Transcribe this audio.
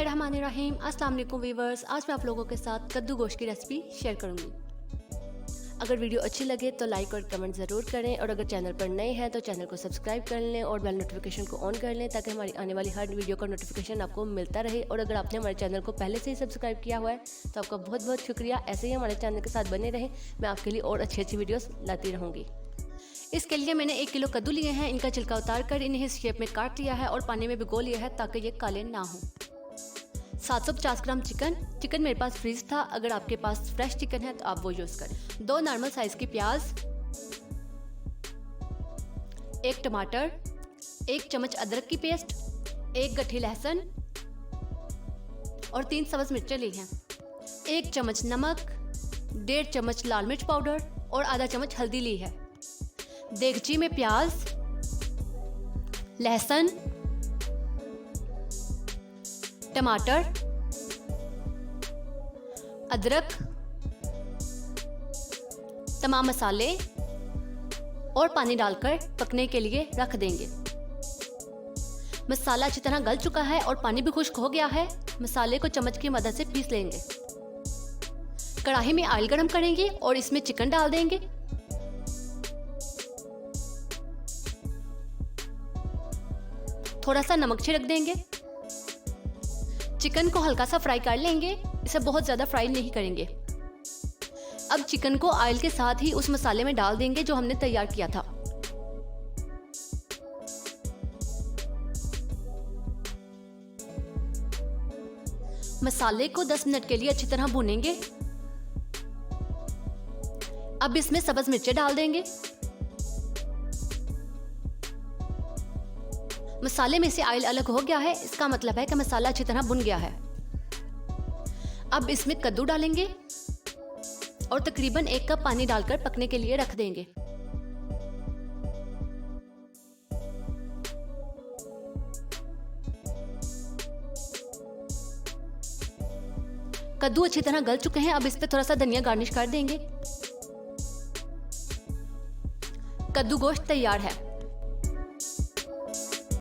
बिस्मिल्लाहिर्रहमानिर्रहीम। अस्सलाम वालेकुम व्यूअर्स, आज मैं आप लोगों के साथ कद्दू गोश्त की रेसिपी शेयर करूंगी। अगर वीडियो अच्छी लगे तो लाइक और कमेंट ज़रूर करें, और अगर चैनल पर नए हैं तो चैनल को सब्सक्राइब कर लें और बेल नोटिफिकेशन को ऑन कर लें ताकि हमारी आने वाली हर वीडियो का नोटिफिकेशन आपको मिलता रहे। और अगर आपने हमारे चैनल को पहले से ही सब्सक्राइब किया हुआ है तो आपका बहुत बहुत शुक्रिया। ऐसे ही हमारे चैनल के साथ बने रहें, मैं आपके लिए और अच्छी अच्छी वीडियोज़ लाती रहूँगी। इसके लिए मैंने 1 किलो कद्दू लिए हैं। इनका छिलका उतार कर इन्हें इस शेप में काट लिया है और पानी में भिगो लिया है ताकि ये काले ना हों। 750 ग्राम चिकन मेरे पास फ्रीज था। अगर आपके पास फ्रेश चिकन है तो आप वो यूज़ करें। 2 नॉर्मल साइज़ की प्याज, 1 टमाटर, 1 चम्मच अदरक की पेस्ट, 1 गट्ठी लहसुन और 3 सब्ज़ मिर्चें ली हैं। 1 चम्मच नमक, 1.5 चम्मच लाल मिर्च पाउडर और आधा चम्मच हल्दी ली है। देगची में प्याज, लहसुन, टमाटर, अदरक, तमाम मसाले और पानी डालकर पकने के लिए रख देंगे। मसाला अच्छी तरह गल चुका है और पानी भी खुश्क हो गया है। मसाले को चम्मच की मदद से पीस लेंगे। कढ़ाई में ऑयल गरम करेंगे और इसमें चिकन डाल देंगे। थोड़ा सा नमक छिड़क देंगे। चिकन को हल्का सा फ्राई कर लेंगे, इसे बहुत ज़्यादा फ्राई नहीं करेंगे। अब चिकन को ऑयल के साथ ही उस मसाले में डाल देंगे जो हमने तैयार किया था। मसाले को 10 मिनट के लिए अच्छी तरह भूनेंगे। अब इसमें सब्ज़ मिर्चें डाल देंगे। मसाले में से ऑयल अलग हो गया है, इसका मतलब है कि मसाला अच्छी तरह भुन गया है। अब इसमें कद्दू डालेंगे और तकरीबन 1 कप पानी डालकर पकने के लिए रख देंगे। कद्दू अच्छी तरह गल चुके हैं। अब इस पे थोड़ा सा धनिया गार्निश कर देंगे। कद्दू गोश्त तैयार है।